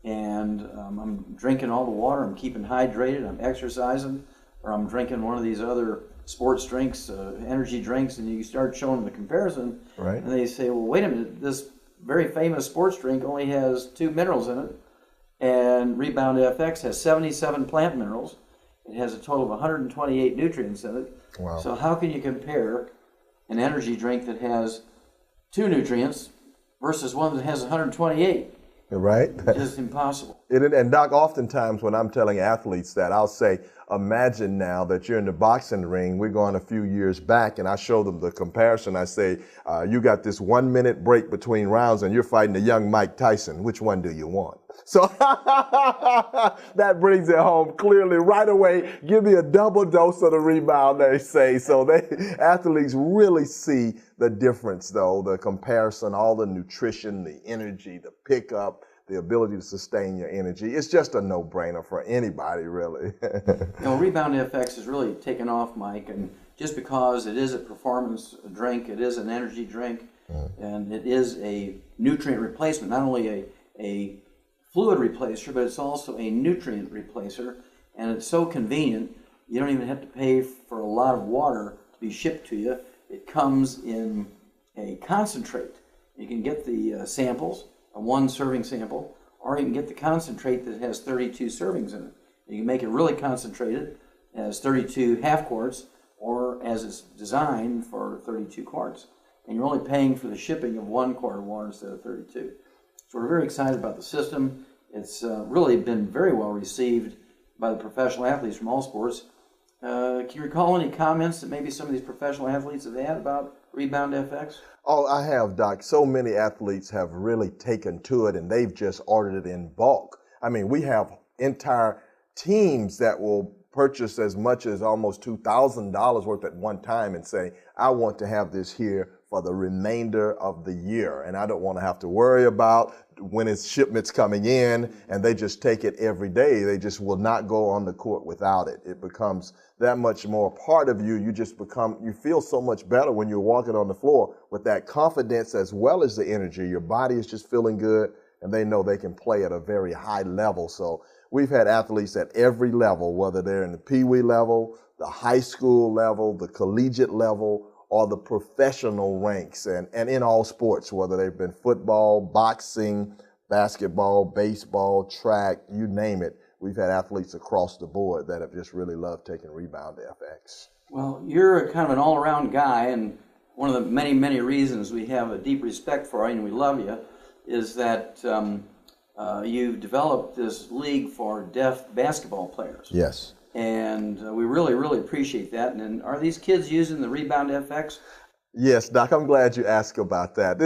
and I'm drinking all the water. I'm keeping hydrated. I'm exercising, or I'm drinking one of these other sports drinks, energy drinks, and you start showing them the comparison. Right. And they say, well, wait a minute. This very famous sports drink only has 2 minerals in it, and Rebound FX has 77 plant minerals. It has a total of 128 nutrients in it. Wow. So how can you compare an energy drink that has 2 nutrients versus one that has 128? Right. It's just impossible. And Doc, oftentimes when I'm telling athletes that, I'll say, imagine now that you're in the boxing ring. We're going a few years back, and I show them the comparison. I say, you got this 1 minute break between rounds, and you're fighting the young Mike Tyson. Which one do you want? So that brings it home clearly right away. Give me a double dose of the Rebound, they say. So athletes really see the difference, though, the comparison, all the nutrition, the energy, the pickup, the ability to sustain your energy. It's just a no-brainer for anybody, really. Rebound FX has really taken off, Mike, and just because it is a performance drink, it is an energy drink, and it is a nutrient replacement, not only a fluid replacer, but it's also a nutrient replacer, and it's so convenient, you don't even have to pay for a lot of water to be shipped to you. It comes in a concentrate. You can get the samples, a 1 serving sample, or you can get the concentrate that has 32 servings in it. You can make it really concentrated as 32 half quarts, or as it's designed for 32 quarts. And you're only paying for the shipping of 1 quart of water instead of 32. So we're very excited about the system. It's really been very well received by the professional athletes from all sports. Can you recall any comments that maybe some of these professional athletes have had about Rebound FX? Oh, I have, Doc. So many athletes have really taken to it, and they've just ordered it in bulk. I mean, we have entire teams that will purchase as much as almost $2,000 worth at one time and say, I want to have this here for the remainder of the year, and I don't want to have to worry about when its shipment's coming in, and they just take it every day. They just will not go on the court without it. It becomes that much more part of you. You feel so much better when you're walking on the floor with that confidence as well as the energy. Your body is just feeling good, and they know they can play at a very high level. So we've had athletes at every level, whether they're in the Pee-wee level, the high school level, the collegiate level, or the professional ranks, and in all sports, whether they've been football, boxing, basketball, baseball, track, you name it. We've had athletes across the board that have just really loved taking Rebound FX. Well, you're kind of an all-around guy, and one of the many, many reasons we have a deep respect for you and we love you is that you've developed this league for deaf basketball players. Yes. And we really, really appreciate that. And are these kids using the Rebound FX? Yes, Doc, I'm glad you asked about that.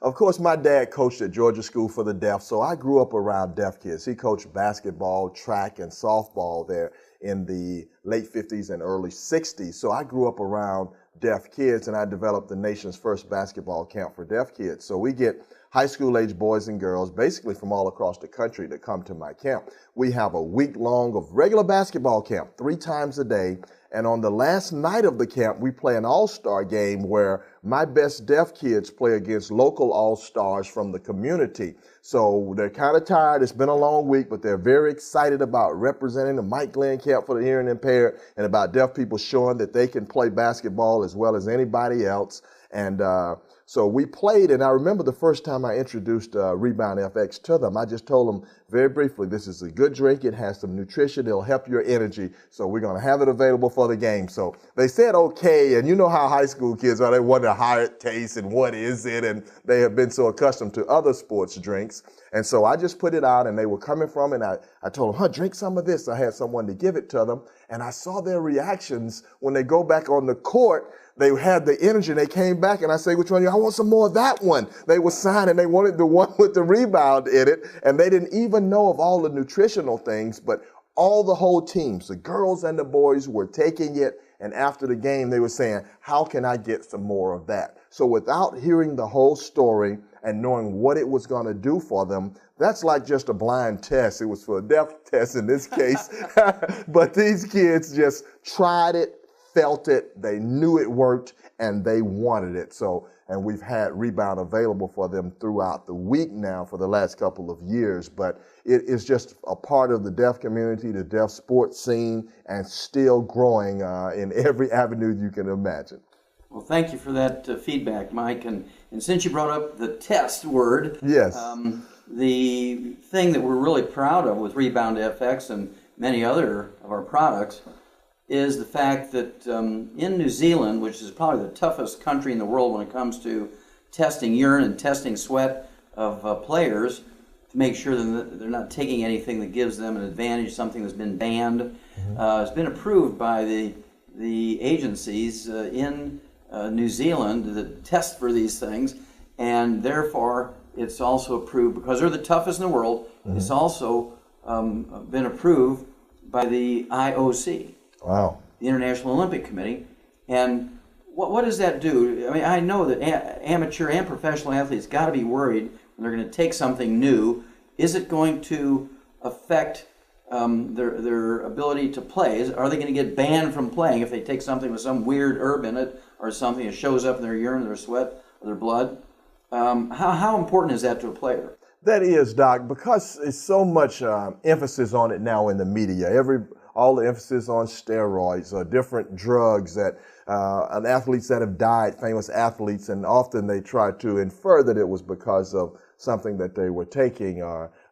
Of course, my dad coached at Georgia School for the Deaf, so I grew up around deaf kids. He coached basketball, track, and softball there in the late 50s and early 60s. So I grew up around deaf kids, and I developed the nation's first basketball camp for deaf kids. So we get high school age boys and girls, basically from all across the country, to come to my camp. We have a week long of regular basketball camp, 3 times a day. And on the last night of the camp, we play an all-star game where my best deaf kids play against local all-stars from the community. So they're kind of tired. It's been a long week, but they're very excited about representing the Mike Glenn Camp for the Hearing Impaired and about deaf people showing that they can play basketball as well as anybody else. And so we played, and I remember the first time I introduced Rebound FX to them, I just told them very briefly, this is a good drink. It has some nutrition. It'll help your energy. So we're going to have it available for the game. So they said okay, and you know how high school kids are. They wonder how it tastes and what is it, and they have been so accustomed to other sports drinks. And so I just put it out, and they were coming from it, and I told them, drink some of this. I had someone to give it to them, and I saw their reactions when they go back on the court. They had the energy, and they came back, and I say, which one? I want some more of that one. They were signing. They wanted the one with the rebound in it, and they didn't even know of all the nutritional things, but all the whole teams, the girls and the boys, were taking it, and after the game, they were saying, how can I get some more of that? So without hearing the whole story and knowing what it was going to do for them, that's like just a blind test. It was for a deaf test in this case, but these kids just tried it, felt it, they knew it worked, and they wanted it. So, and we've had Rebound available for them throughout the week now for the last couple of years, but it is just a part of the deaf community, the deaf sports scene, and still growing in every avenue you can imagine. Well, thank you for that feedback, Mike. And since you brought up the test word, yes, the thing that we're really proud of with Rebound FX and many other of our products is the fact that in New Zealand, which is probably the toughest country in the world when it comes to testing urine and testing sweat of players to make sure that they're not taking anything that gives them an advantage, something that's been banned, has been approved by the agencies in New Zealand that test for these things, and therefore it's also approved because they're the toughest in the world. It's also been approved by the IOC. Wow. The International Olympic Committee. And what does that do? I mean, I know that amateur and professional athletes got to be worried when they're going to take something new. Is it going to affect their ability to play? Are they going to get banned from playing if they take something with some weird herb in it or something that shows up in their urine, their sweat, or their blood? How important is that to a player? That is, Doc, because there's so much emphasis on it now in the media. All the emphasis on steroids or different drugs that athletes that have died, famous athletes, and often they try to infer that it was because of something that they were taking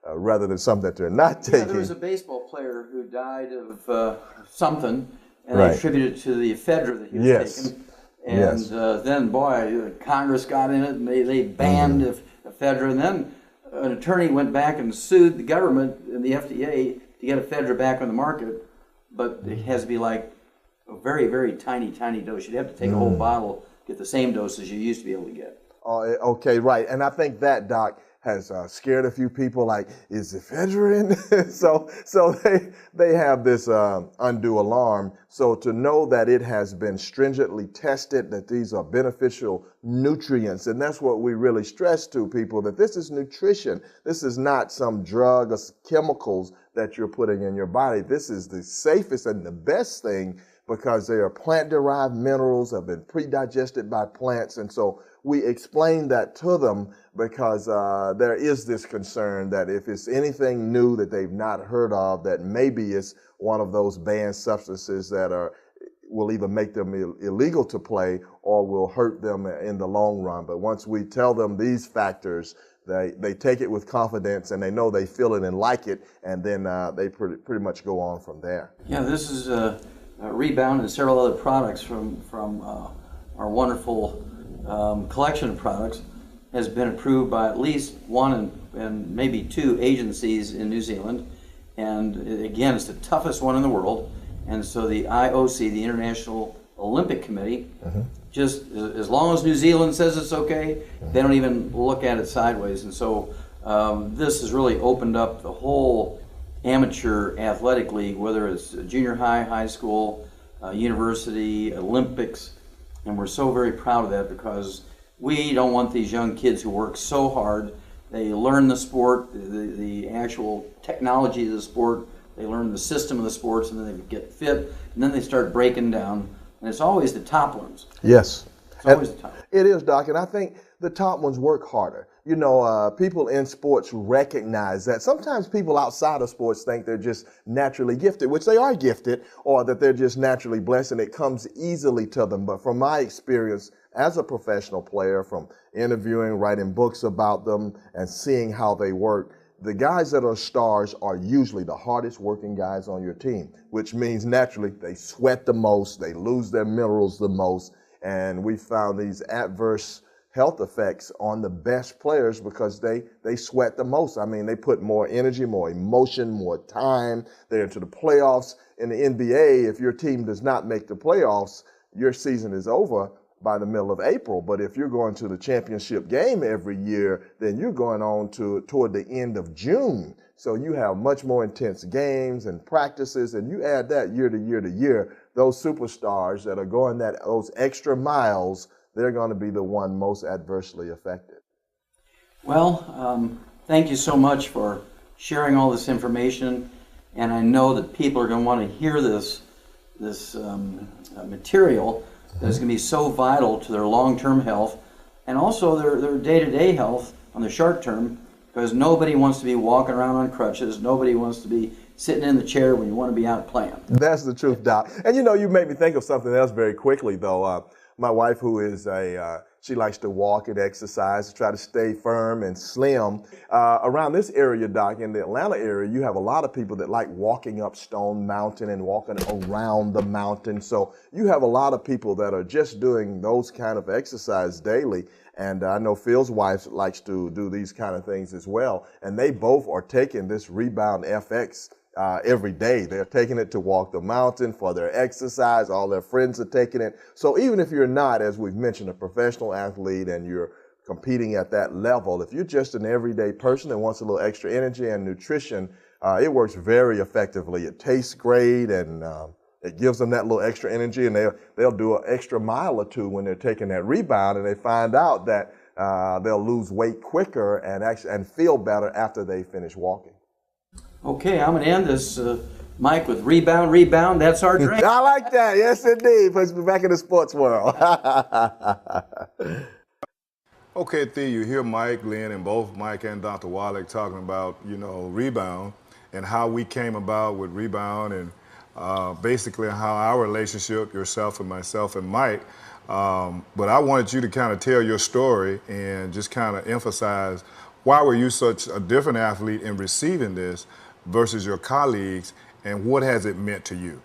rather than something that they're not taking. Yeah, there was a baseball player who died of something, and right. they attributed it to the ephedra that he was taking. And then, boy, Congress got in it, and they banned ephedra, and then an attorney went back and sued the government and the FDA to get ephedra back on the market. But it has to be like a very, very tiny dose. You'd have to take a whole bottle, get the same dose as you used to be able to get. Okay, right. And I think that, Doc, has scared a few people, like, is ephedra in? so they have this undue alarm. So to know that it has been stringently tested, that these are beneficial nutrients, and that's what we really stress to people, that this is nutrition. This is not some drug or chemicals that you're putting in your body. This is the safest and the best thing because they are plant-derived minerals, have been pre-digested by plants, and so we explain that to them because there is this concern that if it's anything new that they've not heard of, that maybe it's one of those banned substances that will either make them illegal to play or will hurt them in the long run. But once we tell them these factors, they take it with confidence and they know they feel it and like it, and then they pretty much go on from there. Yeah, this is Rebound and several other products from our wonderful collection of products has been approved by at least one and maybe 2 agencies in New Zealand. And again, it's the toughest one in the world. And so the IOC, the International Olympic Committee, just as long as New Zealand says it's okay, they don't even look at it sideways. And so this has really opened up the whole amateur athletic league, whether it's junior high, high school, university, Olympics, and we're so very proud of that because we don't want these young kids who work so hard. They learn the sport, the actual technology of the sport, they learn the system of the sports, and then they get fit, and then they start breaking down. And it's always the top ones. Yes. It's always the top. It is, Doc, and I think the top ones work harder. You know, people in sports recognize that. Sometimes people outside of sports think they're just naturally gifted, which they are gifted, or that they're just naturally blessed and it comes easily to them. But from my experience as a professional player, from interviewing, writing books about them, and seeing how they work, the guys that are stars are usually the hardest working guys on your team, which means naturally they sweat the most, they lose their minerals the most, and we found these adverse health effects on the best players because they sweat the most. I mean, they put more energy, more emotion, more time. They're into the playoffs. In the NBA, if your team does not make the playoffs, your season is over by the middle of April. But if you're going to the championship game every year, then you're going on toward the end of June. So you have much more intense games and practices, and you add that year to year to year, those superstars that are going those extra miles, they're going to be the one most adversely affected. Well, thank you so much for sharing all this information, and I know that people are going to want to hear this material that's going to be so vital to their long-term health and also their day-to-day health on the short term, because nobody wants to be walking around on crutches. Nobody wants to be sitting in the chair when you want to be out playing. That's the truth, Doc. And you know, you made me think of something else very quickly, though. My wife, who is she likes to walk and exercise to try to stay firm and slim. Around this area, Doc, in the Atlanta area, you have a lot of people that like walking up Stone Mountain and walking around the mountain. So you have a lot of people that are just doing those kind of exercise daily. And I know Phil's wife likes to do these kind of things as well. And they both are taking this Rebound FX every day. They're taking it to walk the mountain for their exercise. All their friends are taking it. So even if you're not, as we've mentioned, a professional athlete and you're competing at that level, if you're just an everyday person that wants a little extra energy and nutrition, it works very effectively. It tastes great, and it gives them that little extra energy, and they'll do an extra mile or two when they're taking that Rebound, and they find out that they'll lose weight quicker and feel better after they finish walking. Okay, I'm going to end this, Mike, with Rebound. That's our drink. I like that. Yes, indeed. Puts me back in the sports world. Okay, Thea, you hear Mike, Lynn, and both Mike and Dr. Wallach talking about, Rebound and how we came about with Rebound and basically how our relationship, yourself and myself and Mike. But I wanted you to kind of tell your story and just kind of emphasize why were you such a different athlete in receiving this versus your colleagues, and what has it meant to you?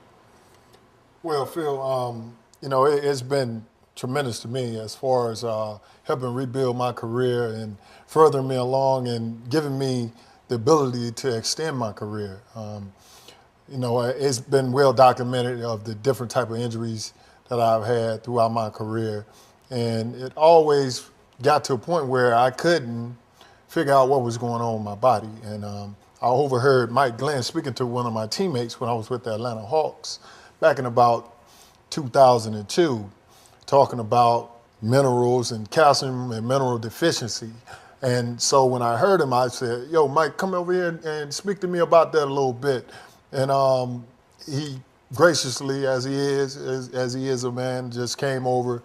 Well, Phil, it's been tremendous to me as far as helping rebuild my career and furthering me along and giving me the ability to extend my career. It's been well documented of the different type of injuries that I've had throughout my career, and it always got to a point where I couldn't figure out what was going on with my body. And I overheard Mike Glenn speaking to one of my teammates when I was with the Atlanta Hawks back in about 2002, talking about minerals and calcium and mineral deficiency. And so when I heard him, I said, "Yo, Mike, come over here and speak to me about that a little bit." And he graciously, as he is a man, just came over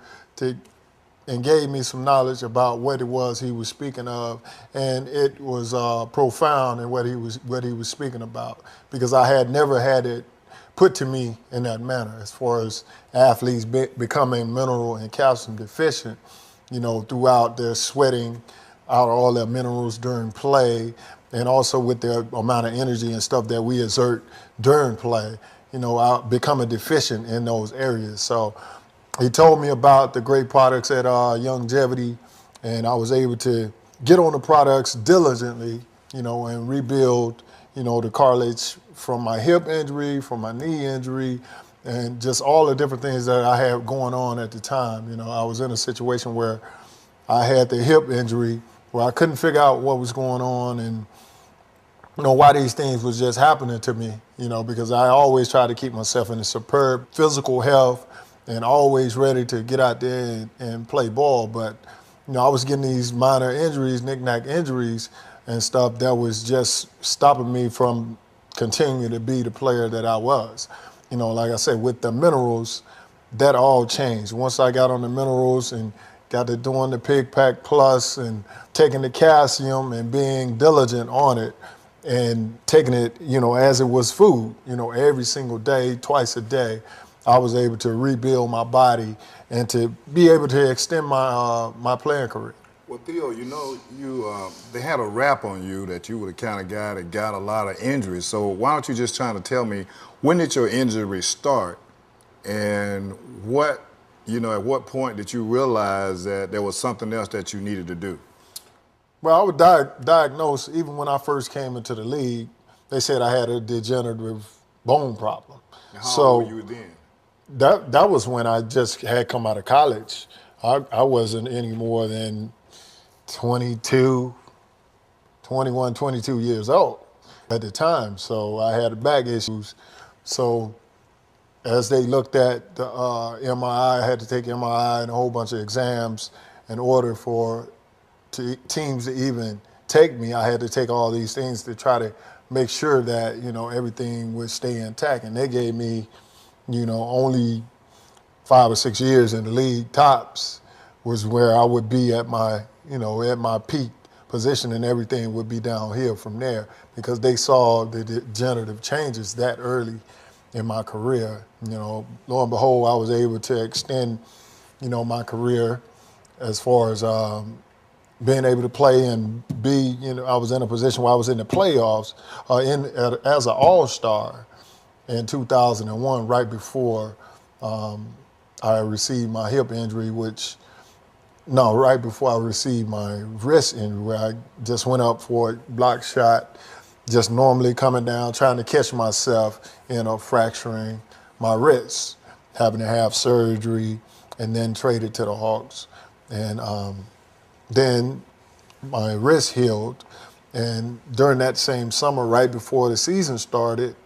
and gave me some knowledge about what it was he was speaking of, and it was profound in what he was speaking about, because I had never had it put to me in that manner as far as athletes becoming mineral and calcium deficient, throughout their sweating out all their minerals during play, and also with their amount of energy and stuff that we exert during play, becoming deficient in those areas. So he told me about the great products at Youngevity, and I was able to get on the products diligently, and rebuild, the cartilage from my hip injury, from my knee injury, and just all the different things that I had going on at the time. You know, I was in a situation where I had the hip injury where I couldn't figure out what was going on and, you know, why these things was just happening to me, you know, because I always try to keep myself in a superb physical health and always ready to get out there and play ball. But, you know, I was getting these minor injuries, knick-knack injuries and stuff that was just stopping me from continuing to be the player that I was. You know, like I said, with the minerals, that all changed. Once I got on the minerals and got to doing the Pig Pack Plus and taking the calcium and being diligent on it and taking it, you know, as it was food, you know, every single day, twice a day, I was able to rebuild my body and to be able to extend my playing career. Well, Theo, you know, they had a rap on you that you were the kind of guy that got a lot of injuries. So why don't you just try to tell me, when did your injury start, and what, you know, at what point did you realize that there was something else that you needed to do? Well, I was diagnosed even when I first came into the league. They said I had a degenerative bone problem. And how old were you then? That was when I just had come out of college. I wasn't any more than 22 years old at the time. So I had back issues. So as they looked at the MRI, I had to take MRI and a whole bunch of exams in order for teams to even take me. I had to take all these things to try to make sure that, you know, everything would stay intact. And they gave me, you know, only 5 or 6 years in the league tops was where I would be at my, you know, at my peak position, and everything would be downhill from there because they saw the degenerative changes that early in my career. You know, lo and behold, I was able to extend, you know, my career as far as being able to play and be, you know, I was in a position where I was in the playoffs as an all-star in 2001, right before I received my hip injury, right before I received my wrist injury, where I just went up for a block shot, just normally coming down, trying to catch myself, you know, fracturing my wrist, having to have surgery, and then traded to the Hawks. And then my wrist healed, and during that same summer, right before the season started,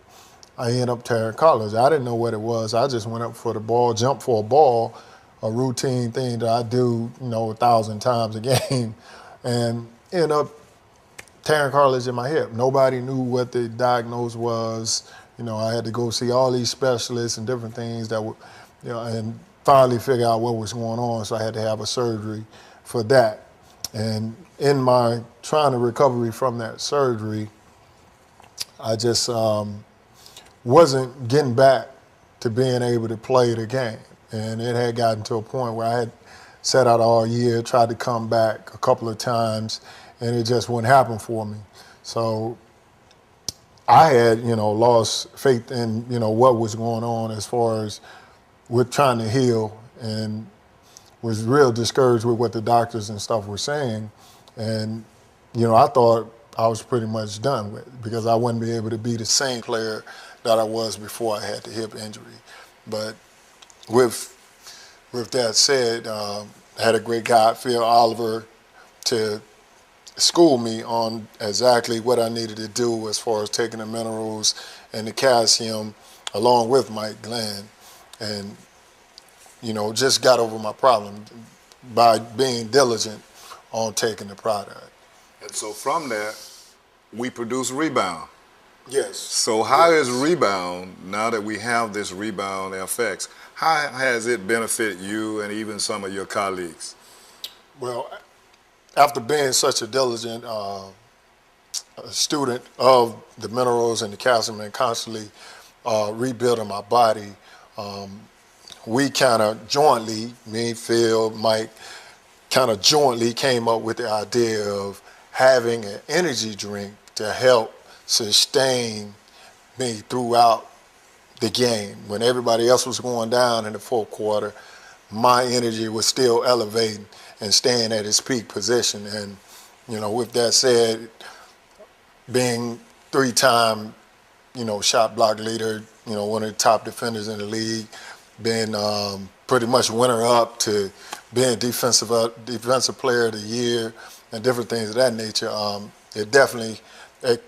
I ended up tearing college. I didn't know what it was. I just went up for the ball, jumped for a ball, a routine thing that I do, you know, 1,000 times a game, and ended up tearing cartilage in my hip. Nobody knew what the diagnosis was. You know, I had to go see all these specialists and different things that were, you know, and finally figure out what was going on. So I had to have a surgery for that. And in my trying to recovery from that surgery, I just wasn't getting back to being able to play the game. And it had gotten to a point where I had sat out all year, tried to come back a couple of times, and it just wouldn't happen for me. So I had, you know, lost faith in, you know, what was going on as far as with trying to heal, and was real discouraged with what the doctors and stuff were saying. And, you know, I thought I was pretty much done with it because I wouldn't be able to be the same player that I was before I had the hip injury. But with that said, I had a great guy, Phil Oliver, to school me on exactly what I needed to do as far as taking the minerals and the calcium along with Mike Glenn, and, you know, just got over my problem by being diligent on taking the product. And so from that, we produce Rebound. Yes. So how is Rebound, now that we have this Rebound FX, how has it benefited you and even some of your colleagues? Well, after being such a diligent student of the minerals and the calcium and constantly rebuilding my body, we kind of jointly, me, Phil, Mike, kind of jointly came up with the idea of having an energy drink to help sustain me throughout the game. When everybody else was going down in the fourth quarter, my energy was still elevating and staying at its peak position. And, you know, with that said, being 3-time shot block leader, one of the top defenders in the league, been pretty much winner-up to being defensive player of the year and different things of that nature. It definitely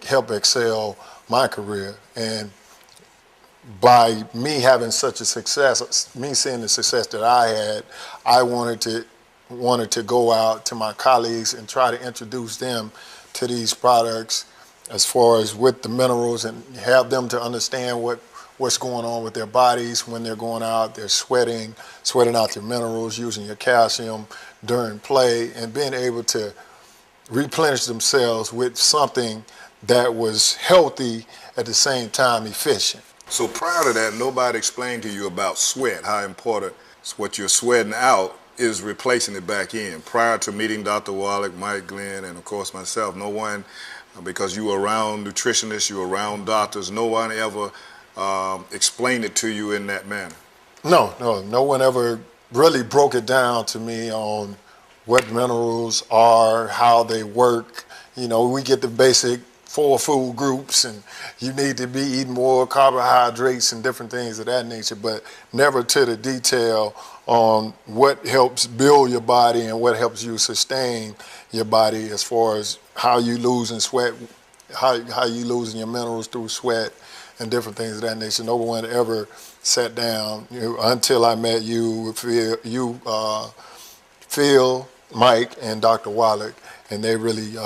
helped excel my career. And by me having such a success, me seeing the success that I had, I wanted to go out to my colleagues and try to introduce them to these products as far as with the minerals and have them to understand what's going on with their bodies when they're going out, they're sweating out their minerals, using your calcium during play, and being able to replenish themselves with something that was healthy at the same time efficient. So prior to that, nobody explained to you about sweat, how important what you're sweating out is replacing it back in. Prior to meeting Dr. Wallach, Mike Glenn, and of course myself, no one, because you were around nutritionists, you were around doctors, no one ever explained it to you in that manner. No one ever really broke it down to me on what minerals are, how they work. We get the basic 4 food groups, and you need to be eating more carbohydrates and different things of that nature, but never to the detail on what helps build your body and what helps you sustain your body as far as how you losing sweat, how you losing your minerals through sweat and different things of that nature. No one ever sat down until I met you, Phil, Mike, and Dr. Wallach, and they really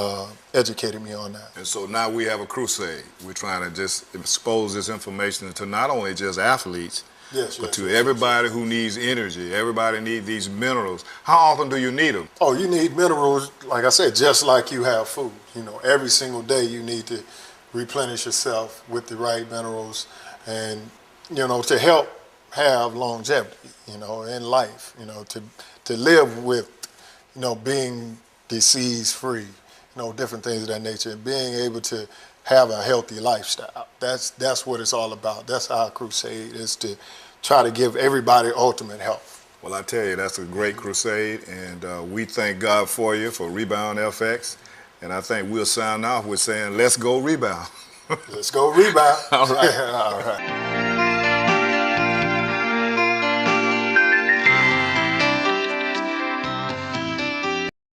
educated me on that. And so now we have a crusade. We're trying to just expose this information to not only just athletes, but to everybody who needs energy. Everybody needs these minerals. How often do you need them? Oh, you need minerals, like I said, just like you have food. Every single day you need to replenish yourself with the right minerals and, to help have longevity, in life, to live with, being disease-free, different things of that nature, and being able to have a healthy lifestyle. That's what it's all about. That's our crusade, is to try to give everybody ultimate health. Well, I tell you, that's a great crusade, and we thank God for you for Rebound FX, and I think we'll sign off with saying, let's go Rebound. Let's go Rebound. All right. All right.